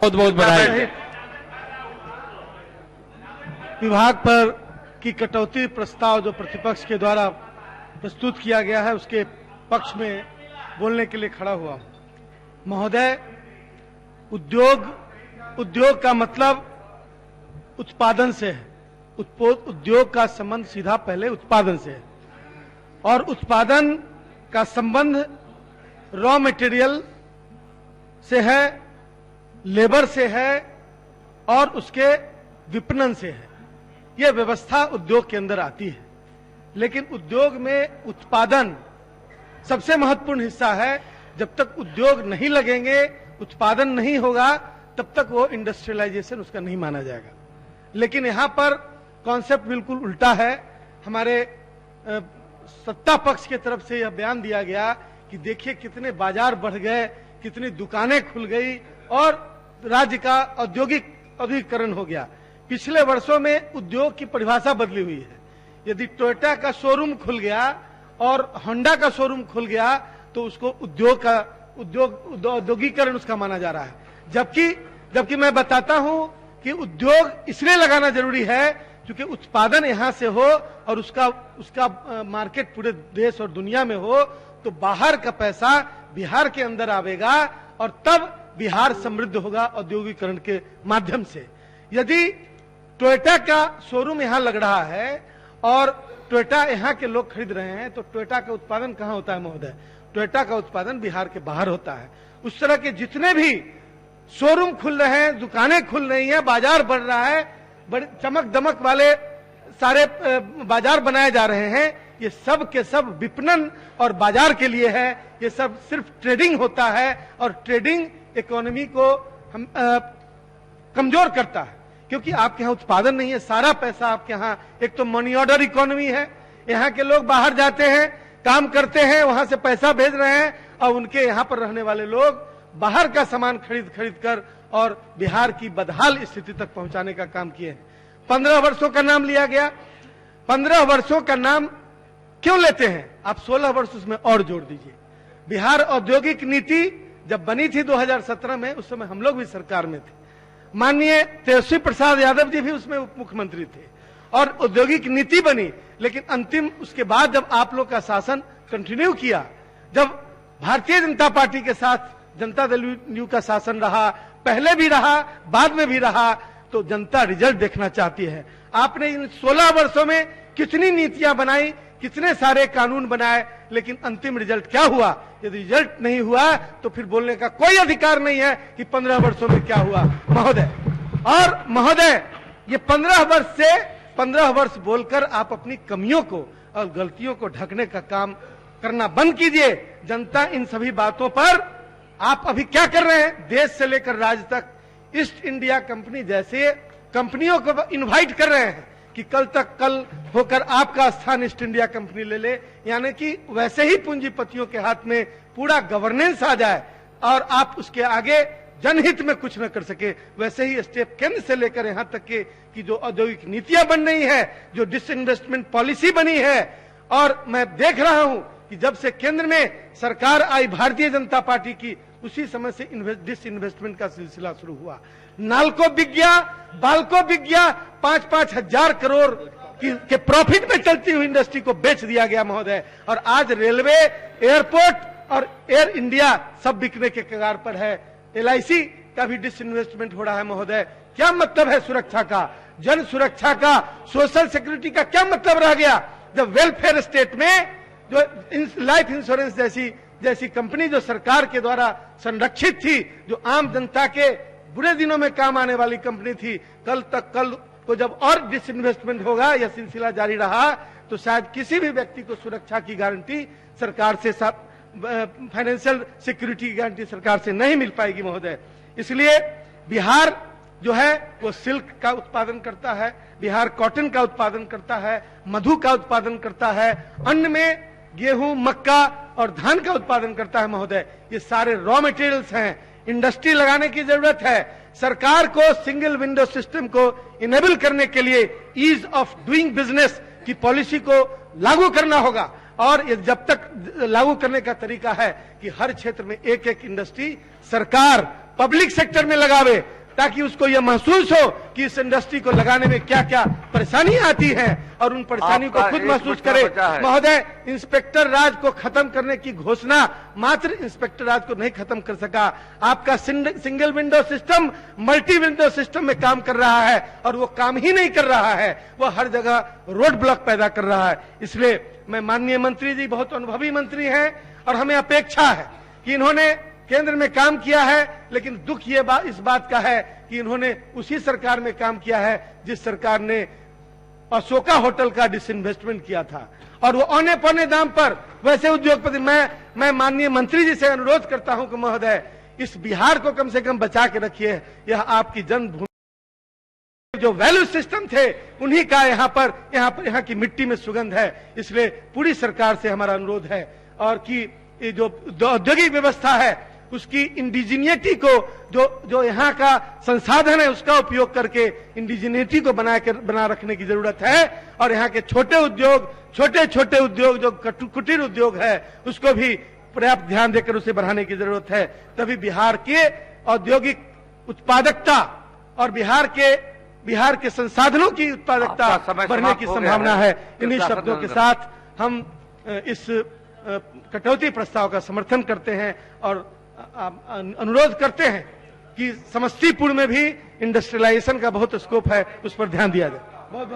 बहुत बहुत बधाई। विभाग पर की कटौती प्रस्ताव जो प्रतिपक्ष के द्वारा प्रस्तुत किया गया है उसके पक्ष में बोलने के लिए खड़ा हुआ। महोदय, उद्योग का मतलब उत्पादन से है। उद्योग का संबंध सीधा पहले उत्पादन से है और उत्पादन का संबंध रॉ मटेरियल से है, लेबर से है और उसके विपणन से है। यह व्यवस्था उद्योग के अंदर आती है, लेकिन उद्योग में उत्पादन सबसे महत्वपूर्ण हिस्सा है। जब तक उद्योग नहीं लगेंगे, उत्पादन नहीं होगा, तब तक वो इंडस्ट्रियलाइजेशन उसका नहीं माना जाएगा। लेकिन यहां पर कॉन्सेप्ट बिल्कुल उल्टा है। हमारे सत्ता पक्ष की तरफ से यह बयान दिया गया कि देखिए कितने बाजार बढ़ गए, कितनी दुकानें खुल गई और राज्य का औद्योगिकरण हो गया। पिछले वर्षों में उद्योग की परिभाषा बदली हुई है। यदि टोयोटा का शोरूम खुल गया और होंडा का शोरूम खुल गया तो उसको औद्योगिकरण उसका माना जा रहा है। जबकि मैं बताता हूं कि उद्योग इसलिए लगाना जरूरी है क्योंकि उत्पादन यहां से हो और उसका मार्केट पूरे देश और दुनिया में हो, तो बाहर का पैसा बिहार के अंदर आवेगा और तब बिहार समृद्ध होगा औद्योगिकरण के माध्यम से। यदि टोयोटा का शोरूम यहां लग रहा है और टोयोटा यहां के लोग खरीद रहे हैं, तो टोयोटा का उत्पादन कहां होता है महोदय? टोयोटा का उत्पादन बिहार के बाहर होता है। उस तरह के जितने भी शोरूम खुल रहे हैं, दुकानें खुल रही हैं, बाजार बढ़ रहा है, बड़े चमक दमक वाले सारे बाजार बनाए जा रहे हैं, ये सब के सब विपणन और बाजार के लिए है। ये सब सिर्फ ट्रेडिंग होता है और ट्रेडिंग इकोनॉमी को हम कमजोर करता है, क्योंकि आपके यहाँ उत्पादन नहीं है। सारा पैसा आपके यहाँ, एक तो मनी ऑर्डर इकोनॉमी है, यहाँ के लोग बाहर जाते हैं, काम करते हैं, वहां से पैसा भेज रहे हैं और उनके यहाँ पर रहने वाले लोग बाहर का सामान खरीद कर और बिहार की बदहाल स्थिति तक पहुंचाने का काम किए हैं। 15 वर्षों का नाम लिया गया। 15 वर्षों का नाम क्यों लेते हैं? आप 16 वर्ष उसमें और जोड़ दीजिए। बिहार औद्योगिक नीति जब बनी थी 2017 में, उस समय हम लोग भी सरकार में थे। माननीय तेजस्वी प्रसाद यादव जी भी उसमें उप मुख्यमंत्री थे और औद्योगिक नीति बनी। लेकिन अंतिम उसके बाद जब आप लोग का शासन कंटिन्यू किया, जब भारतीय जनता पार्टी के साथ जनता दल यू का शासन रहा, पहले भी रहा, बाद में भी रहा, तो जनता रिजल्ट देखना चाहती है। आपने इन 16 वर्षों में कितनी नीतियां बनाई, कितने सारे कानून बनाए, लेकिन अंतिम रिजल्ट क्या हुआ? यदि रिजल्ट नहीं हुआ तो फिर बोलने का कोई अधिकार नहीं है कि 15 वर्षों में क्या हुआ महोदय। और महोदय, ये 15 वर्ष बोलकर आप अपनी कमियों को और गलतियों को ढकने का काम करना बंद कीजिए। जनता इन सभी बातों पर, आप अभी क्या कर रहे हैं? देश से लेकर राज्य तक ईस्ट इंडिया कंपनी जैसे कंपनियों को इनवाइट कर रहे हैं कि कल होकर आपका स्थान ईस्ट इंडिया कंपनी ले ले, यानी कि वैसे ही पूंजीपतियों के हाथ में पूरा गवर्नेंस आ जाए और आप उसके आगे जनहित में कुछ न कर सके। वैसे ही स्टेप केंद्र से लेकर यहां तक के कि जो औद्योगिक नीतियां बन रही है, जो डिसइन्वेस्टमेंट पॉलिसी बनी है, और मैं देख रहा हूं कि जब से केंद्र में सरकार आई भारतीय जनता पार्टी की, उसी समय से डिसइन्वेस्टमेंट का सिलसिला शुरू हुआ। नालको बिक गया, बालको बिक गया, 5-5 हजार करोड़ के प्रॉफिट में चलती हुई इंडस्ट्री को बेच दिया गया महोदय। और आज रेलवे, एयरपोर्ट और एयर इंडिया सब बिकने के कगार पर है। LIC का भी डिसइन्वेस्टमेंट हो रहा है महोदय। क्या मतलब है सुरक्षा का, जन सुरक्षा का, सोशल सिक्योरिटी का क्या मतलब रह गया? जब वेलफेयर स्टेट में जो लाइफ इंश्योरेंस जैसी कंपनी जो सरकार के द्वारा संरक्षित थी, जो आम जनता के बुरे दिनों में काम आने वाली कंपनी थी, कल को जब और डिसइन्वेस्टमेंट होगा, यह सिलसिला जारी रहा, तो शायद किसी भी व्यक्ति को सुरक्षा की गारंटी सरकार से, फाइनेंशियल सिक्योरिटी की गारंटी सरकार से नहीं मिल पाएगी महोदय। इसलिए बिहार जो है वो सिल्क का उत्पादन करता है, बिहार कॉटन का उत्पादन करता है, मधु का उत्पादन करता है, अन्न में गेहूं, मक्का और धान का उत्पादन करता है महोदय। ये सारे रॉ मटेरियल्स हैं। इंडस्ट्री लगाने की जरूरत है। सरकार को सिंगल विंडो सिस्टम को इनेबल करने के लिए ईज ऑफ डूइंग बिजनेस की पॉलिसी को लागू करना होगा। और ये जब तक लागू करने का तरीका है कि हर क्षेत्र में एक एक इंडस्ट्री सरकार पब्लिक सेक्टर में लगावे, ताकि उसको यह महसूस हो कि इस इंडस्ट्री को लगाने में क्या क्या परेशानी आती है और उन परेशानियों को खुद महसूस करे। महोदय, इंस्पेक्टर राज को खत्म करने की घोषणा मात्र इंस्पेक्टर राज को नहीं खत्म कर सका। आपका single window system multi window system में काम कर रहा है और वो काम ही नहीं कर रहा है, वो हर जगह रोड ब्लॉक पैदा कर रहा है। इसलिए मैं माननीय मंत्री जी बहुत अनुभवी मंत्री हैं और हमें अपेक्षा है कि इन्होंने केंद्र में काम किया है, लेकिन दुख ये इस बात का है कि इन्होंने उसी सरकार में काम किया है जिस सरकार ने अशोका होटल का डिसइन्वेस्टमेंट किया था और वो औने पौने दाम पर वैसे उद्योगपति। मैं माननीय मंत्री जी से अनुरोध करता हूं कि महोदय, इस बिहार को कम से कम बचा के रखिए। यह आपकी जन्मभूमि, जो वैल्यू सिस्टम थे उन्हीं का यहाँ की मिट्टी में सुगंध है। इसलिए पूरी सरकार से हमारा अनुरोध है और कि ये जो औद्योगिक व्यवस्था है उसकी इंडिजिनिटी को, जो यहाँ का संसाधन है उसका उपयोग करके इंडिजिनिटी को बना रखने की जरूरत है। और यहाँ के छोटे छोटे उद्योग जो कुटीर उद्योग है उसको भी पर्याप्त ध्यान देकर उसे बढ़ाने की जरूरत है। तभी बिहार के औद्योगिक उत्पादकता और बिहार के संसाधनों की उत्पादकता बढ़ने की संभावना है। इन्हीं शब्दों के साथ हम इस कटौती प्रस्ताव का समर्थन करते हैं और अनुरोध करते हैं कि समस्तीपुर में भी इंडस्ट्रियलाइजेशन का बहुत स्कोप है, उस पर ध्यान दिया जाए। बहुत